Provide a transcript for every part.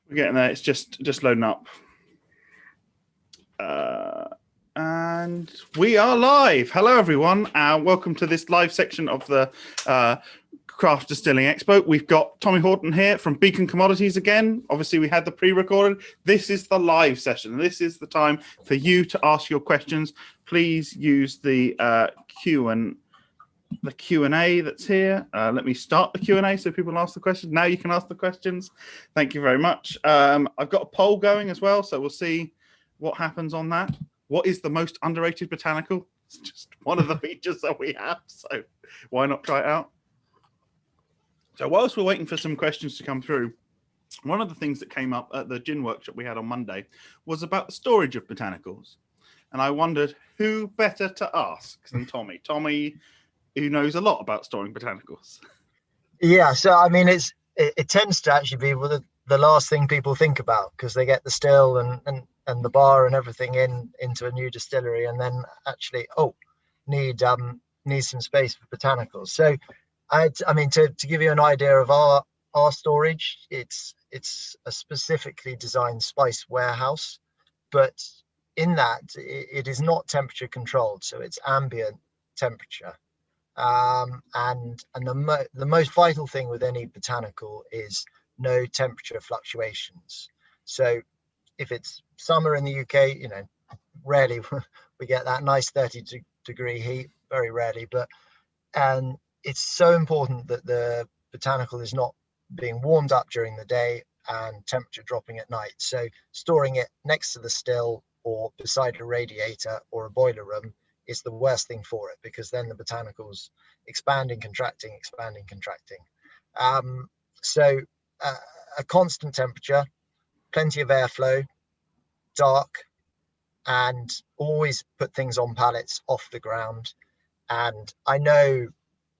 We're getting there. It's just loading up. And we are live. Hello, everyone. Welcome to this live section of the Craft Distilling Expo. We've got Tommy Haughton here from Beacon Commodities again. Obviously, we had the pre-recorded. This is the live session. This is the time for you to ask your questions. Please use the Q&A that's here. Let me start the Q&A so people ask the questions. Now you can ask the questions. Thank you very much. I've got a poll going as well, so we'll see what happens on that. What is the most underrated botanical? It's just one of the features that we have, so why not try it out? So whilst we're waiting for some questions to come through, one of the things that came up at the gin workshop we had on Monday was about the storage of botanicals. And I wondered who better to ask than Tommy. Tommy, who knows a lot about storing botanicals. Yeah, so I mean, it tends to actually be the last thing people think about, because they get the still and the bar and everything into a new distillery, and then actually need some space for botanicals. So I mean, to give you an idea of our storage, it's a specifically designed spice warehouse, but in that it is not temperature controlled, so it's ambient temperature. And the most vital thing with any botanical is no temperature fluctuations. So if it's summer in the UK, you know, rarely we get that nice 30-degree heat, very rarely, but it's so important that the botanical is not being warmed up during the day and temperature dropping at night. So storing it next to the still or beside a radiator or a boiler room is the worst thing for it, because then the botanicals expanding, contracting. So a constant temperature, plenty of airflow, dark, and always put things on pallets off the ground. And I know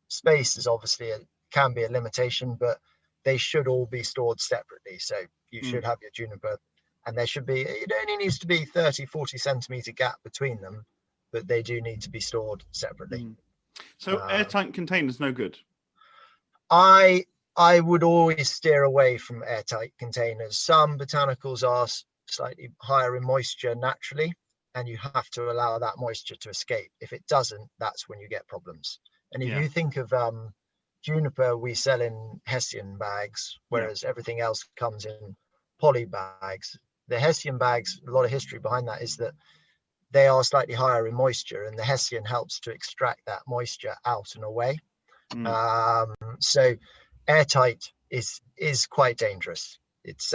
space is obviously can be a limitation, but they should all be stored separately. So you should have your juniper, and there should be, it only needs to be 30-40 centimeter gap between them, but they do need to be stored separately. So airtight containers no good? I would always steer away from airtight containers. Some botanicals are slightly higher in moisture naturally, and you have to allow that moisture to escape. If it doesn't, that's when you get problems. And if you think of juniper, we sell in Hessian bags, whereas everything else comes in poly bags. The Hessian bags, a lot of history behind that is that they are slightly higher in moisture, and the Hessian helps to extract that moisture out and away. So airtight is quite dangerous. It's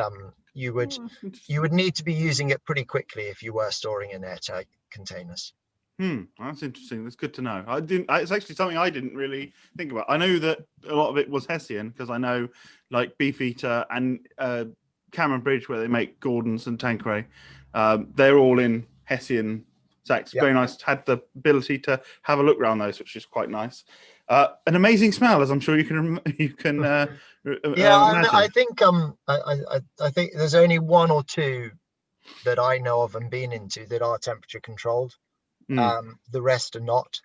you would need to be using it pretty quickly if you were storing in airtight containers. That's interesting. That's good to know. It's actually something I didn't really think about. I know that a lot of it was Hessian, because I know like Beefeater and Cameron Bridge, where they make Gordons and Tanqueray, they're all in Hessian sacks. Very nice. Had the ability to have a look around those, which is quite nice. An amazing smell, as I'm sure you can imagine. I think I think there's only one or two that I know of and been into that are temperature controlled. The rest are not.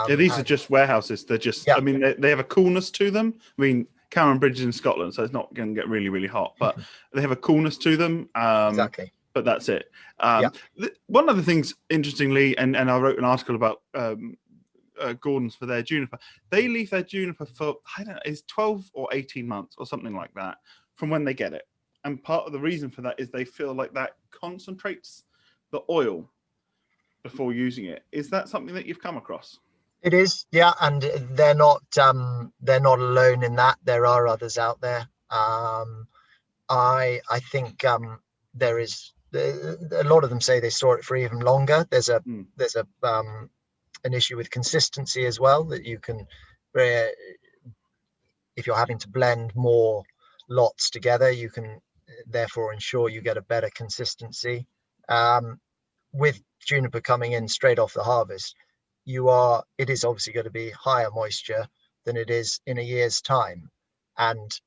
These are just warehouses. They're just, I mean, they have a coolness to them. I mean, Cameron Bridge is in Scotland, so it's not going to get really, really hot, but they have a coolness to them. Exactly. But that's it. One of the things, interestingly, and I wrote an article about Gordon's for their juniper. They leave their juniper for, I don't know, it's 12 or 18 months or something like that from when they get it. And part of the reason for that is they feel like that concentrates the oil before using it. Is that something that you've come across? It is, yeah, and they're not alone in that. There are others out there. I think there is a lot of them say they store it for even longer. There's an issue with consistency as well, that you can, if you're having to blend more lots together, you can therefore ensure you get a better consistency. With juniper coming in straight off the harvest, it is obviously going to be higher moisture than it is in a year's time, and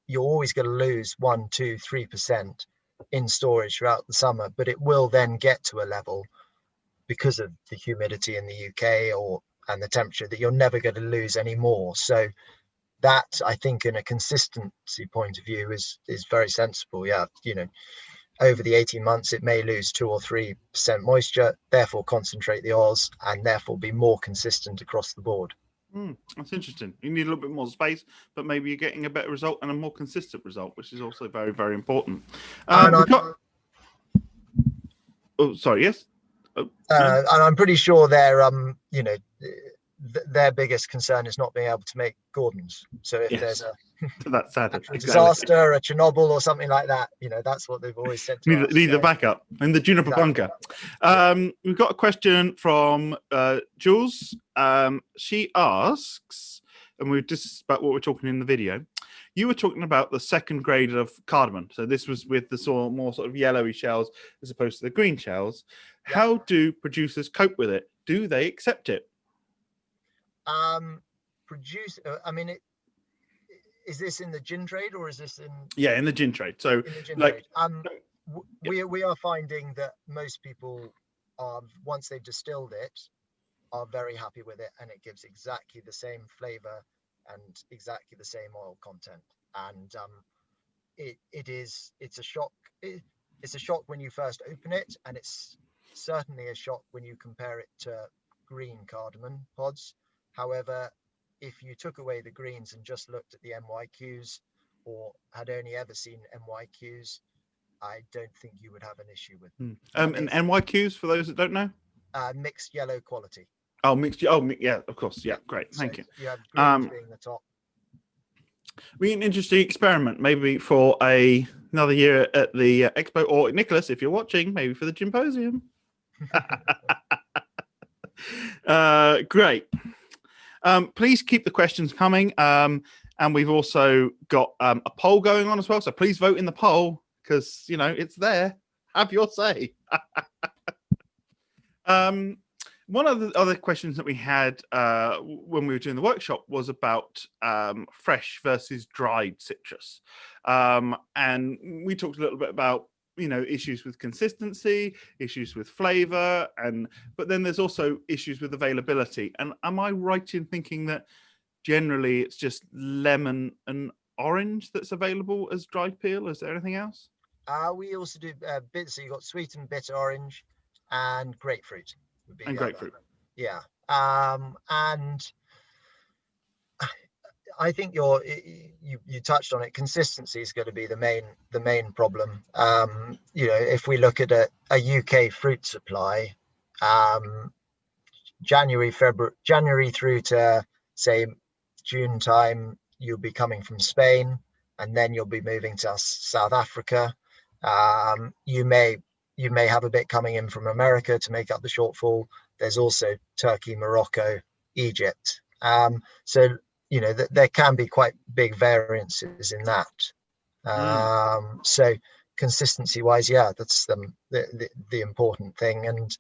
you're always going to lose 1, 2, 3% in storage throughout the summer, but it will then get to a level, because of the humidity in the UK and the temperature, that you're never going to lose any more. So that, I think, in a consistency point of view, is very sensible. Yeah, over the 18 months, it may lose 2 or 3% moisture, therefore concentrate the oils and therefore be more consistent across the board. That's interesting. You need a little bit more space, but maybe you're getting a better result and a more consistent result, which is also very, very important. Oh, sorry, yes. And I'm pretty sure their their biggest concern is not being able to make Gordons. So if there's a that's sad. Disaster, a Chernobyl or something like that, that's what they've always said to us. Need the backup in the juniper bunker. We've got a question from Jules. She asks, and this is about what we're talking in the video. You were talking about the second grade of cardamom. So this was with the more sort of yellowy shells as opposed to the green shells. How do producers cope with it? Do they accept it? Is this in the gin trade or is this in? Yeah, in the gin trade. So trade. We are finding that most people are, once they've distilled it, are very happy with it, and it gives exactly the same flavor and exactly the same oil content. And it's a shock. It's a shock when you first open it, and it's certainly a shock when you compare it to green cardamom pods. However, if you took away the greens and just looked at the MYQs or had only ever seen MYQs, I don't think you would have an issue with them. And MYQs, for those that don't know? Mixed yellow quality. Oh, mixed. Oh, yeah, of course. Yeah, great. Thank you. You have greens being the top. Be an interesting experiment, maybe for another year at the expo, or Nicholas, if you're watching, maybe for the Gymposium. Great. Please keep the questions coming. And we've also got a poll going on as well. So please vote in the poll because, it's there. Have your say. One of the other questions that we had when we were doing the workshop was about fresh versus dried citrus. And we talked a little bit about, issues with consistency, issues with flavor, but then there's also issues with availability. And am I right in thinking that generally it's just lemon and orange that's available as dried peel? Is there anything else? We also do bits. So you got sweet and bitter orange and grapefruit. And grapefruit. Yeah. And I think you touched on it. Consistency is going to be the main problem. If we look at a UK fruit supply, January through to say June time, you'll be coming from Spain, and then you'll be moving to South Africa. You may have a bit coming in from America to make up the shortfall. There's also Turkey, Morocco, Egypt. So there can be quite big variances in that. So consistency wise, that's the important thing. And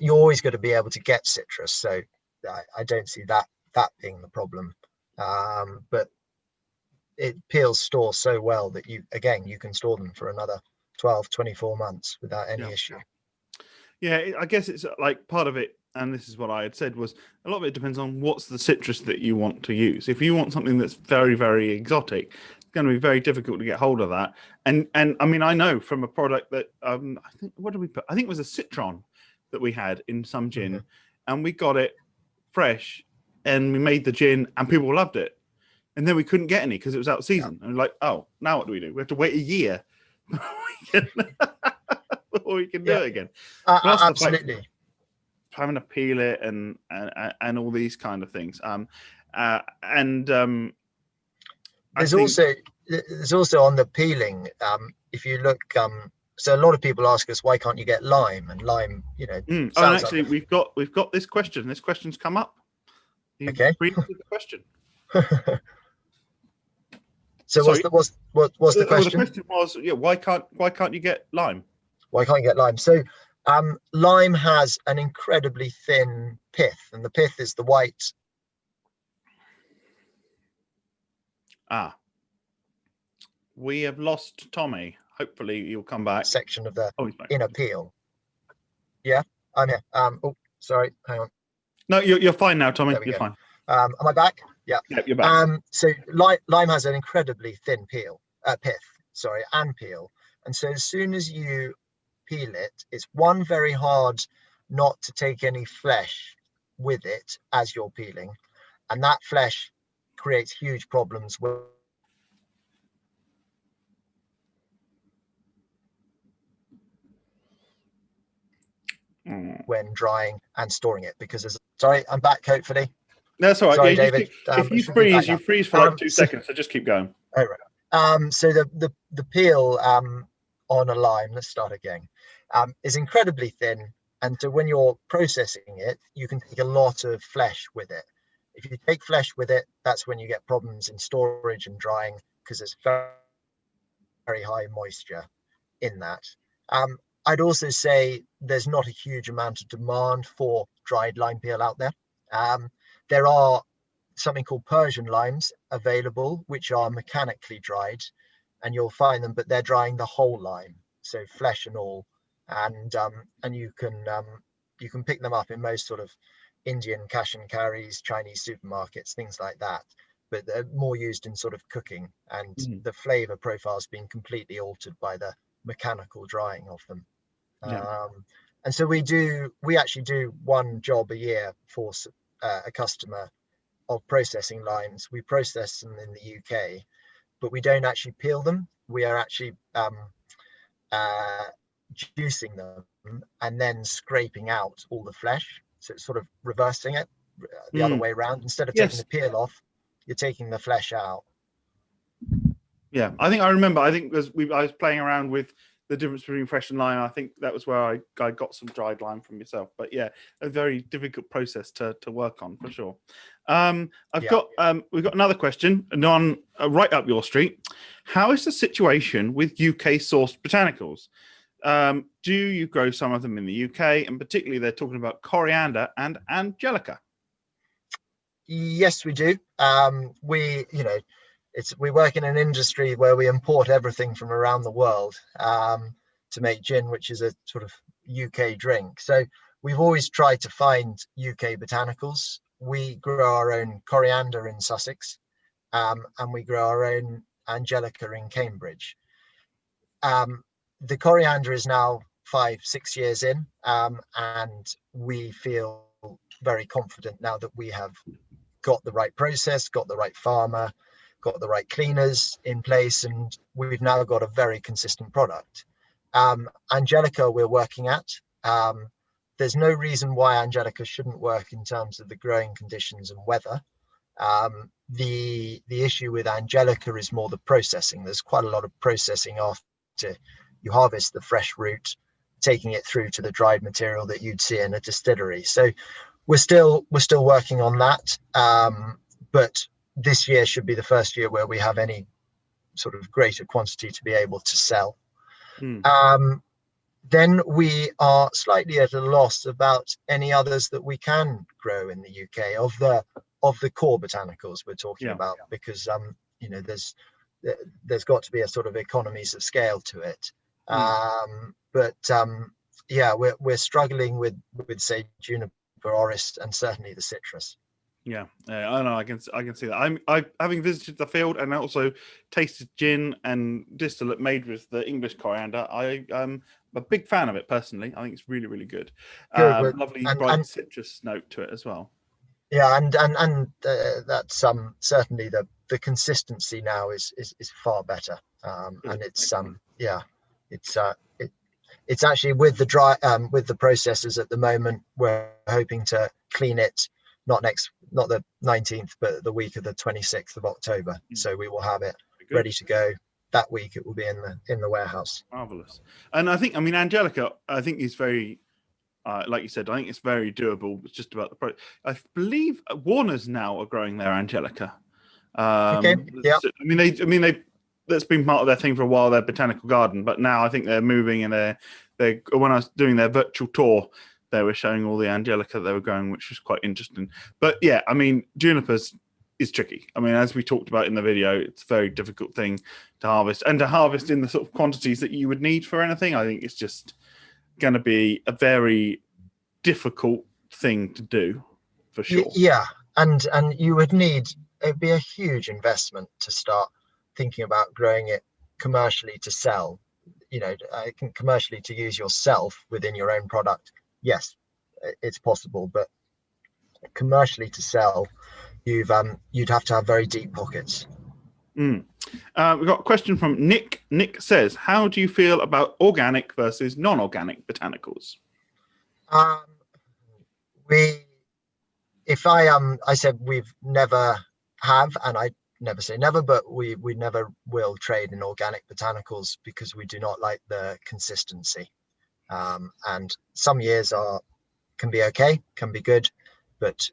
you're always going to be able to get citrus. So I don't see that being the problem. But peels store so well that you can store them for another 12, 24 months without any issue. Yeah, I guess it's like part of it, and this is what I had said, was a lot of it depends on what's the citrus that you want to use. If you want something that's very, very exotic, it's going to be very difficult to get hold of that. And I mean, I know from a product that I think, what did we put? I think it was a citron that we had in some gin, and we got it fresh, and we made the gin, and people loved it. And then we couldn't get any because it was out of season. And we're like, oh, now what do? We have to wait a year before we can do it again. Absolutely. Having to peel it and all these kind of things. There's also on the peeling. If you look, so a lot of people ask us, why can't you get lime? And lime, and actually, we've got this question. This question's come up. Okay. Read the question. So what's the question? The question was, why can't you get lime? Why can't you get lime? So lime has an incredibly thin pith, and the pith is the white. We have lost Tommy. Hopefully you'll come back. Section of the inner peel. Yeah, I'm here. Oh, sorry, hang on. No, you're fine now, Tommy. You're fine. Am I back? Yeah. Yep, you're back. So lime has an incredibly thin pith, sorry, and peel. And so as soon as you peel it, it's very hard not to take any flesh with it as you're peeling. And that flesh creates huge problems when drying and storing it, because sorry, I'm back, hopefully. That's all right. Sorry, Yeah, David. If you freeze, you freeze for like 2 seconds, so just keep going. All right. So the peel on a lime, let's start again, is incredibly thin. And so when you're processing it, you can take a lot of flesh with it. If you take flesh with it, that's when you get problems in storage and drying, because there's very, very high moisture in that. I'd also say there's not a huge amount of demand for dried lime peel out there. There are something called Persian limes available, which are mechanically dried, and you'll find them, but they're drying the whole lime, so flesh and all. And you can pick them up in most sort of Indian cash and carries, Chinese supermarkets, things like that. But they're more used in sort of cooking, and the flavor profile has been completely altered by the mechanical drying of them. Yeah. And so we actually do one job a year for a customer of processing limes. We process them in the UK, but we don't actually peel them. We are actually juicing them and then scraping out all the flesh. So it's sort of reversing it the other way around. Instead of taking the peel off, you're taking the flesh out. Yeah, I think I remember. I think I was playing around with the difference between fresh and lime. I think that was where I got some dried lime from yourself. But yeah, a very difficult process to work on for sure. We've got another question, right up your street. How is the situation with UK sourced botanicals? Do you grow some of them in the UK, and particularly they're talking about coriander and angelica? Yes, we do. We work in an industry where we import everything from around the world to make gin, which is a sort of UK drink. So we've always tried to find UK botanicals. We grow our own coriander in Sussex, and we grow our own angelica in Cambridge. The coriander is now 5-6 years in, and we feel very confident now that we have got the right process, got the right farmer, got the right cleaners in place, and we've now got a very consistent product. Angelica we're working at. There's no reason why angelica shouldn't work in terms of the growing conditions and weather. The issue with angelica is more the processing. There's quite a lot of processing after you harvest the fresh root, taking it through to the dried material that you'd see in a distillery. So we're still working on that, but this year should be the first year where we have any sort of greater quantity to be able to sell. Then we are slightly at a loss about any others that we can grow in the UK of the core botanicals we're talking about, because there's got to be a sort of economies of scale to it. We're struggling with say juniper, orris, and certainly the citrus. Yeah, I know. I can see that. I having visited the field and also tasted gin and distillate made with the English coriander. I'm a big fan of it personally. I think it's really, really good. Lovely bright citrus note to it as well. Yeah, and that's certainly the consistency now is far better. And it's it's actually with the with the processors at the moment, we're hoping to clean it not the 19th, but the week of the 26th of October. So we will have it ready to go that week. It will be in the warehouse. Marvelous. And I mean, angelica, I think is very, like you said, I think it's very doable. It's just about the product. I believe Warner's now are growing their angelica. Okay. Yeah. I mean, that's been part of their thing for a while, their botanical garden. But now I think they're moving, and they when I was doing their virtual tour, they were showing all the angelica they were growing, which was quite interesting. But yeah, I mean, junipers is tricky. I mean, as we talked about in the video, it's a very difficult thing to harvest, and to harvest in the sort of quantities that you would need for anything. I think it's just going to be a very difficult thing to do, for sure. Yeah, and you would need, it'd be a huge investment to start thinking about growing it commercially to sell. You know, I think commercially to use yourself within your own product, yes, it's possible, but commercially to sell, you'd have to have very deep pockets. We've got a question from Nick. Nick says, how do you feel about organic versus non-organic botanicals? I said we've never have, and I never say never, but we never will trade in organic botanicals because we do not like the consistency. And some years can be okay, can be good, but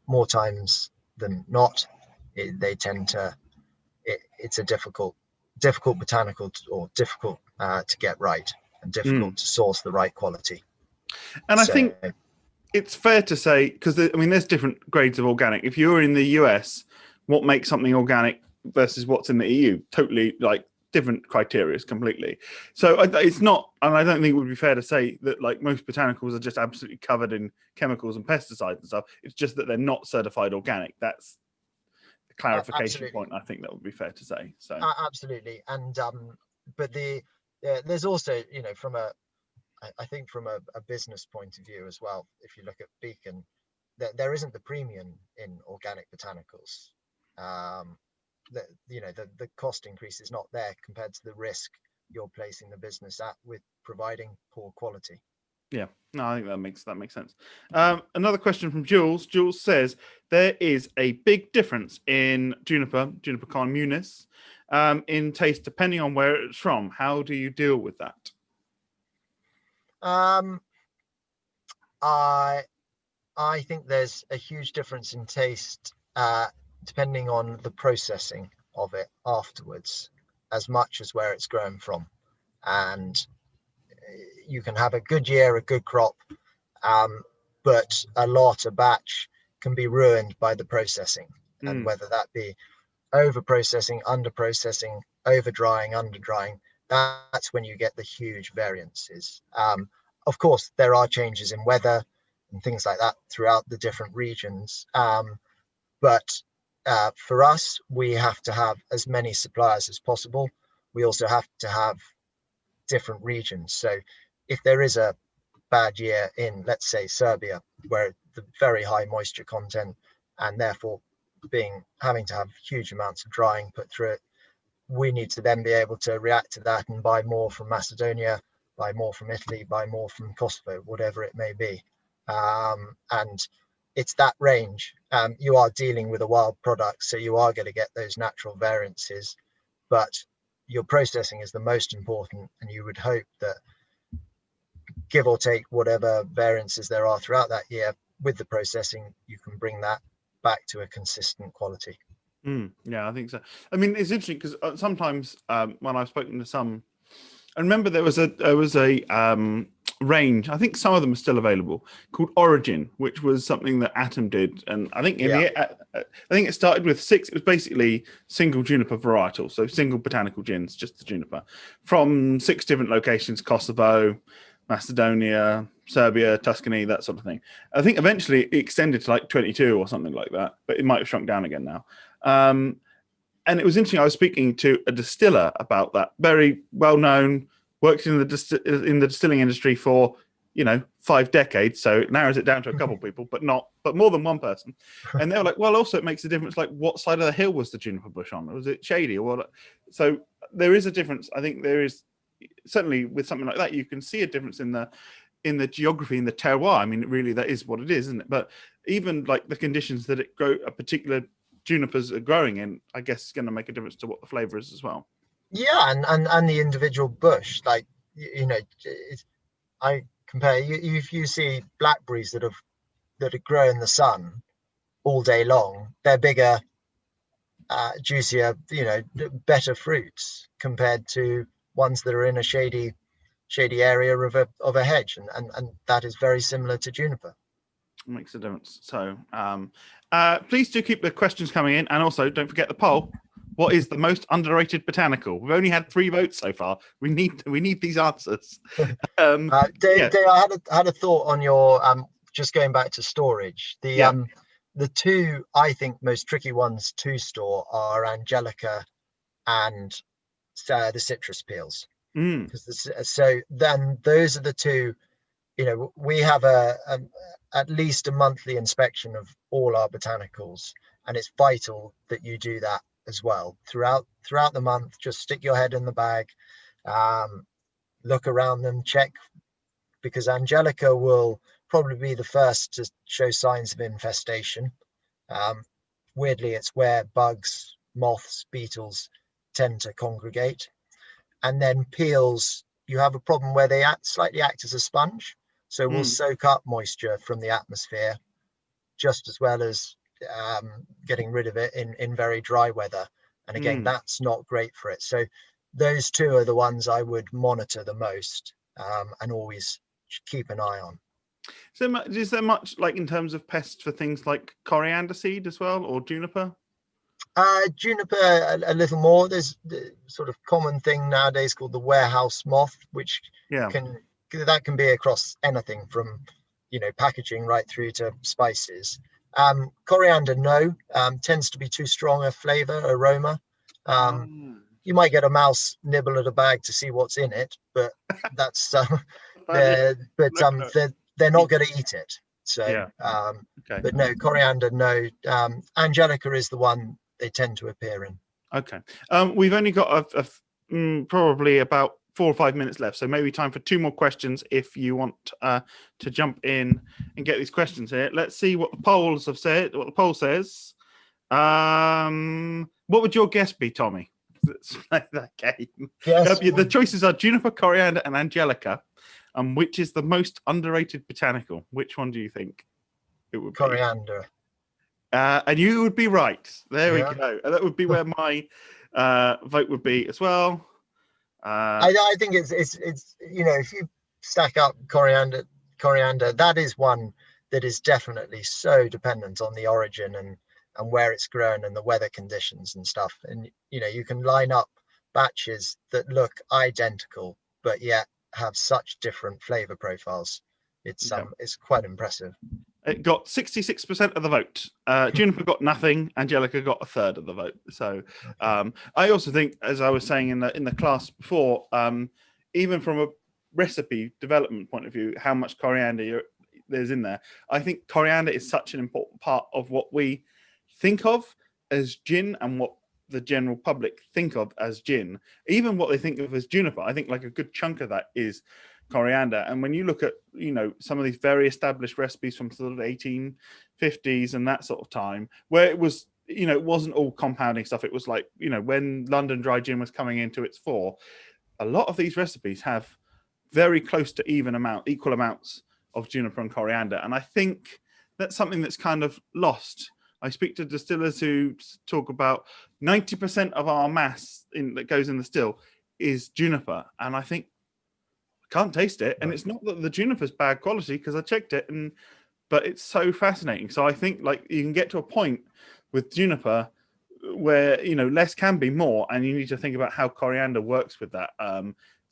more times than not, they tend to. It's a difficult botanical or difficult to get right and difficult to source the right quality. And I think it's fair to say, because there's different grades of organic. If you're in the US, what makes something organic versus what's in the EU, totally like different criteria completely. So it's not, and I don't think it would be fair to say that like most botanicals are just absolutely covered in chemicals and pesticides and stuff. It's just that they're not certified organic. That's the clarification point. I think that would be fair to say. So absolutely, and but there's also, you know, I think from a business point of view as well, if you look at Beacon, there isn't the premium in organic botanicals. The cost increase is not there compared to the risk you're placing the business at with providing poor quality. Yeah, no, I think that makes sense. Another question from Jules. Jules says there is a big difference in juniper communis, in taste depending on where it's from. How do you deal with that? I think there's a huge difference in taste depending on the processing of it afterwards, as much as where it's grown from. And you can have a good year, a good crop, but a batch can be ruined by the processing. And whether that be over processing, under processing, over drying, under drying, that's when you get the huge variances. Of course, there are changes in weather and things like that throughout the different regions. But for us, we have to have as many suppliers as possible. We also have to have different regions. So if there is a bad year in, let's say, Serbia, where the very high moisture content and therefore having to have huge amounts of drying put through it, we need to then be able to react to that and buy more from Macedonia, buy more from Italy, buy more from Kosovo, whatever it may be. And it's that range. You are dealing with a wild product, so you are going to get those natural variances, but your processing is the most important, and you would hope that, give or take whatever variances there are throughout that year, with the processing, you can bring that back to a consistent quality. Yeah, I think so. I mean, it's interesting because sometimes when I've spoken to some, I remember there was a range. I think some of them are still available, called Origin, which was something that Atom did, and I think I think it started with 6. It was basically single juniper varietal, so single botanical gins, just the juniper, from 6 different locations: Kosovo, Macedonia, Serbia, Tuscany, that sort of thing. I think eventually it extended to like 22 or something like that, but it might have shrunk down again now. And it was interesting. I was speaking to a distiller about that, very well known, worked in the distilling industry for 5 decades. So it narrows it down to a couple of people, but more than one person. And they were like, well, also it makes a difference. Like, what side of the hill was the juniper bush on? Was it shady or what? So there is a difference. I think there is certainly with something like that, you can see a difference in the geography, in the terroir. I mean, really, that is what it is, isn't it? But even like the conditions that it grow, a particular junipers are growing in, I guess it's going to make a difference to what the flavor is as well. Yeah, and the individual bush, like I compare if you see blackberries that grow in the sun all day long, they're bigger, juicier, better fruits compared to ones that are in a shady area of a hedge, and that is very similar to juniper. It makes a difference. So please do keep the questions coming in, and also don't forget the poll. What is the most underrated botanical? We've only had 3 votes so far. We need these answers. Dave, I had a thought on your just going back to storage. the two I think most tricky ones to store are Angelica and the citrus peels, because so then those are the two. We have at least a monthly inspection of all our botanicals, and it's vital that you do that as well throughout the month. Just stick your head in the bag, look around them, check, because Angelica will probably be the first to show signs of infestation. Weirdly, it's where bugs, moths, beetles tend to congregate. And then peels, you have a problem where they slightly act as a sponge. So we'll soak up moisture from the atmosphere just as well as getting rid of it in very dry weather. And again, that's not great for it. So those two are the ones I would monitor the most, and always keep an eye on. So is there much, like, in terms of pests for things like coriander seed as well, or juniper? Juniper a little more. There's the sort of common thing nowadays called the warehouse moth, which can be across anything from packaging right through to spices. Coriander, no, tends to be too strong a flavor, aroma. You might get a mouse nibble at a bag to see what's in it, but that's they're not going to eat it. So but no, coriander, no. Angelica is the one they tend to appear in. Okay. We've only got probably about 4 or 5 minutes left, so maybe time for 2 more questions if you want to jump in and get these questions here. Let's see what the polls have said. What the poll says. What would your guess be, Tommy? Let's play that game. Yes. The choices are juniper, coriander, and angelica. Which is the most underrated botanical? Which one do you think it would be? Coriander. And you would be right. There we go. That would be where my vote would be as well. I think it's if you stack up coriander, that is one that is definitely so dependent on the origin and where it's grown and the weather conditions and stuff. And you can line up batches that look identical but yet have such different flavor profiles. It's quite impressive. It got 66% of the vote. Juniper got nothing. Angelica got a third of the vote. So I also think, as I was saying in the class before, even from a recipe development point of view, how much coriander there's in there. I think coriander is such an important part of what we think of as gin and what the general public think of as gin. Even what they think of as juniper, I think like a good chunk of that is coriander. And when you look at some of these very established recipes from sort of 1850s and that sort of time, where it was it wasn't all compounding stuff, it was like when London dry gin was coming into its fore, a lot of these recipes have very close to equal amounts of juniper and coriander. And I think that's something that's kind of lost. I speak to distillers who talk about 90% of our mass that goes in the still is juniper, and I think can't taste it. And it's not that the juniper's bad quality, because I checked it, but it's so fascinating. So I think like you can get to a point with juniper where less can be more, and you need to think about how coriander works with that.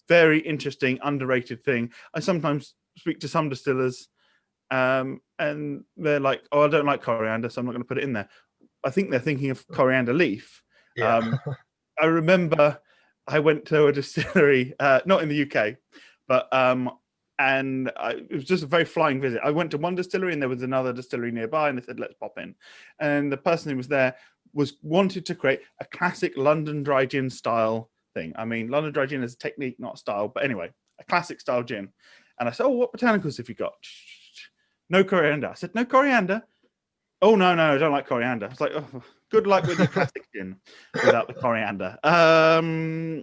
Very interesting, underrated thing. I sometimes speak to some distillers and they're like, oh, I don't like coriander, so I'm not going to put it in there. I think they're thinking of coriander leaf. I remember I went to a distillery, not in the UK, but it was just a very flying visit. I went to one distillery and there was another distillery nearby, and they said, let's pop in. And the person who was there wanted to create a classic London dry gin style thing. I mean, London dry gin is a technique, not a style, but anyway, a classic style gin. And I said, oh, what botanicals have you got? No coriander. I said, no coriander? Oh, no, I don't like coriander. It's like, oh, good luck with your classic gin without the coriander.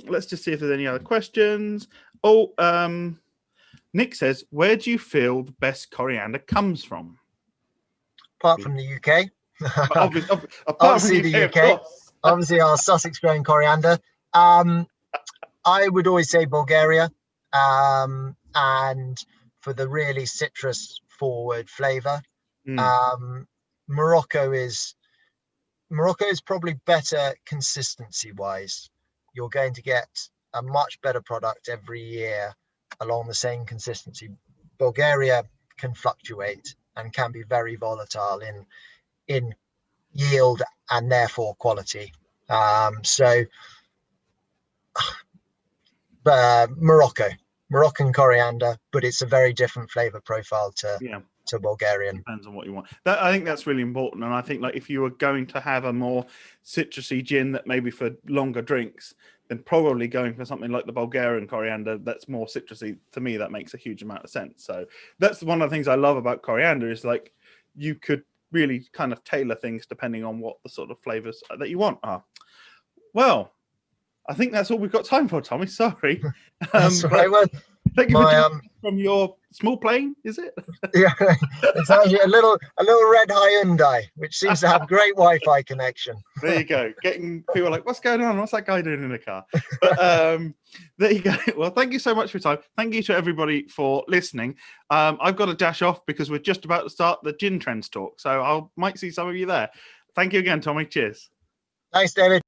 Let's just see if there's any other questions. Oh, Nick says, where do you feel the best coriander comes from? Apart from the UK. Obviously the UK. Obviously our Sussex grown coriander. I would always say Bulgaria. And for the really citrus forward flavor, Morocco is probably better consistency wise. You're going to get a much better product every year along the same consistency. Bulgaria can fluctuate and can be very volatile in yield and therefore quality. So Moroccan coriander, but it's a very different flavor profile to Bulgarian. Depends on what you want. I think that's really important. And I think like if you were going to have a more citrusy gin that maybe for longer drinks, then probably going for something like the Bulgarian coriander that's more citrusy, to me, that makes a huge amount of sense. So that's one of the things I love about coriander is like you could really kind of tailor things depending on what the sort of flavors that you want are. Well, I think that's all we've got time for, Tommy. Sorry. That's right. Well, thank you for joining from your small plane, is it? Yeah, it's actually a little red Hyundai, which seems to have great Wi-Fi connection. There you go. Getting people like, what's going on? What's that guy doing in the car? But there you go. Well, thank you so much for your time. Thank you to everybody for listening. I've got to dash off because we're just about to start the gin trends talk. So I might see some of you there. Thank you again, Tommy. Cheers. Thanks, David.